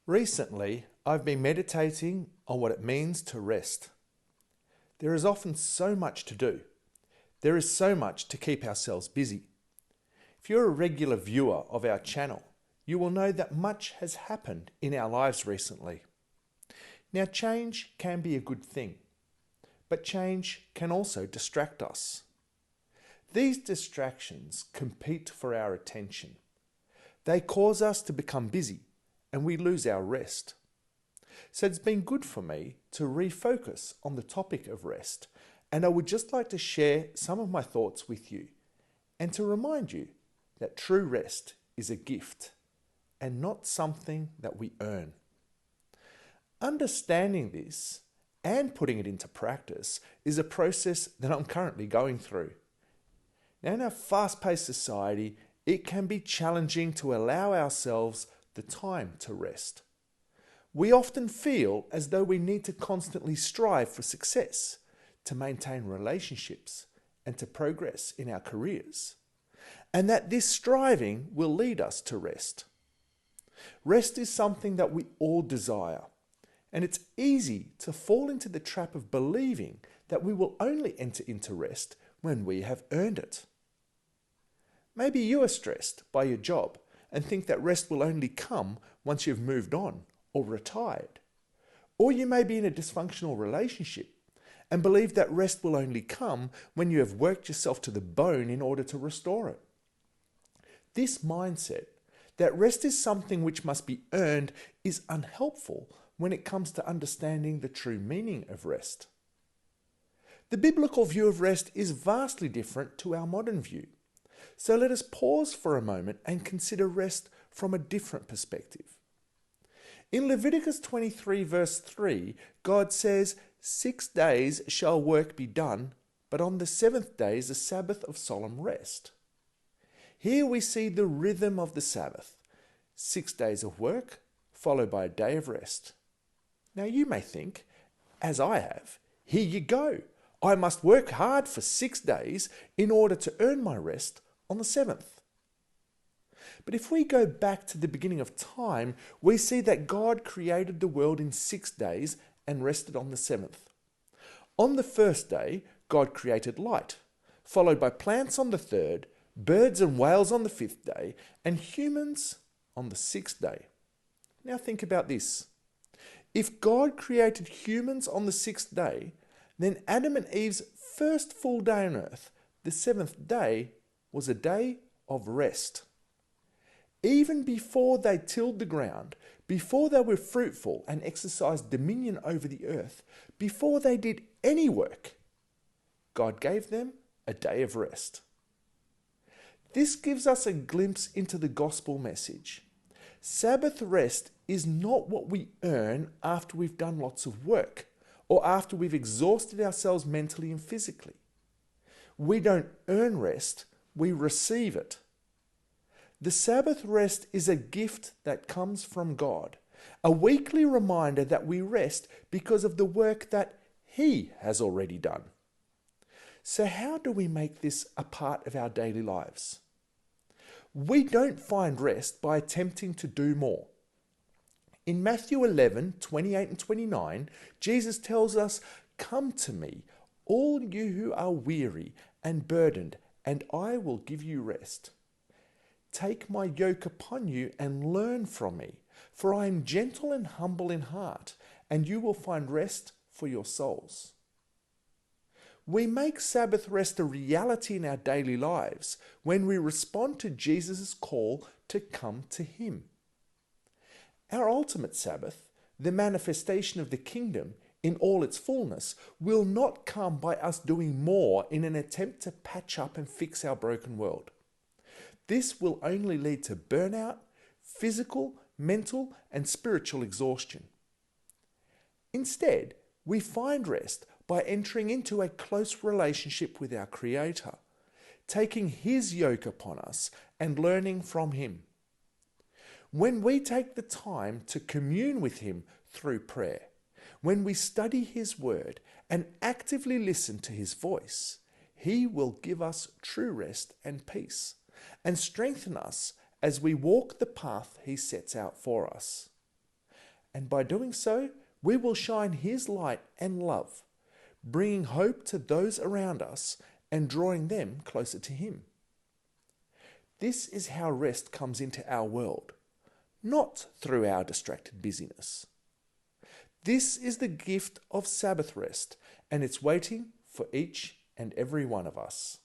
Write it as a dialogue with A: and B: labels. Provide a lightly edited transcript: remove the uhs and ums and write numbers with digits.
A: Recently, I've been meditating on what it means to rest. There is often so much to do. There is so much to keep ourselves busy. If you're a regular viewer of our channel, you will know that much has happened in our lives recently. Now, change can be a good thing, but change can also distract us. These distractions compete for our attention. They cause us to become busy and we lose our rest. So it's been good for me to refocus on the topic of rest, and I would just like to share some of my thoughts with you and to remind you that true rest is a gift and not something that we earn. Understanding this and putting it into practice is a process that I'm currently going through. Now, in our fast-paced society, it can be challenging to allow ourselves the time to rest. We often feel as though we need to constantly strive for success, to maintain relationships, and to progress in our careers, and that this striving will lead us to rest. Rest is something that we all desire, and it's easy to fall into the trap of believing that we will only enter into rest when we have earned it. Maybe you are stressed by your job and think that rest will only come once you've moved on or retired. Or you may be in a dysfunctional relationship and believe that rest will only come when you have worked yourself to the bone in order to restore it. This mindset that rest is something which must be earned is unhelpful when it comes to understanding the true meaning of rest. The biblical view of rest is vastly different to our modern view. So let us pause for a moment and consider rest from a different perspective. In Leviticus 23 verse 3, God says, 6 days shall work be done, but on the seventh day is a Sabbath of solemn rest. Here we see the rhythm of the Sabbath, 6 days of work followed by a day of rest. Now you may think, as I have, here you go. I must work hard for 6 days in order to earn my rest on the seventh. But if we go back to the beginning of time, we see that God created the world in 6 days and rested on the seventh. On the first day, God created light, followed by plants on the third, birds and whales on the fifth day, and humans on the sixth day. Now think about this. If God created humans on the sixth day, then Adam and Eve's first full day on earth, the seventh day, was a day of rest. Even before they tilled the ground, before they were fruitful and exercised dominion over the earth, before they did any work, God gave them a day of rest. This gives us a glimpse into the gospel message. Sabbath rest is not what we earn after we've done lots of work or after we've exhausted ourselves mentally and physically. We don't earn rest, we receive it. The Sabbath rest is a gift that comes from God, a weekly reminder that we rest because of the work that He has already done. So how do we make this a part of our daily lives? We don't find rest by attempting to do more. In Matthew 11:28 and 29, Jesus tells us, "Come to me, all you who are weary and burdened, and I will give you rest. Take my yoke upon you and learn from me, for I am gentle and humble in heart, and you will find rest for your souls." We make Sabbath rest a reality in our daily lives when we respond to Jesus' call to come to Him. Our ultimate Sabbath, the manifestation of the kingdom in all its fullness, will not come by us doing more in an attempt to patch up and fix our broken world. This will only lead to burnout, physical, mental, and spiritual exhaustion. Instead, we find rest by entering into a close relationship with our Creator, taking His yoke upon us and learning from Him. When we take the time to commune with Him through prayer, when we study His Word and actively listen to His voice, He will give us true rest and peace, and strengthen us as we walk the path He sets out for us. And by doing so, we will shine His light and love, bringing hope to those around us and drawing them closer to Him. This is how rest comes into our world, not through our distracted busyness. This is the gift of Sabbath rest, and it's waiting for each and every one of us.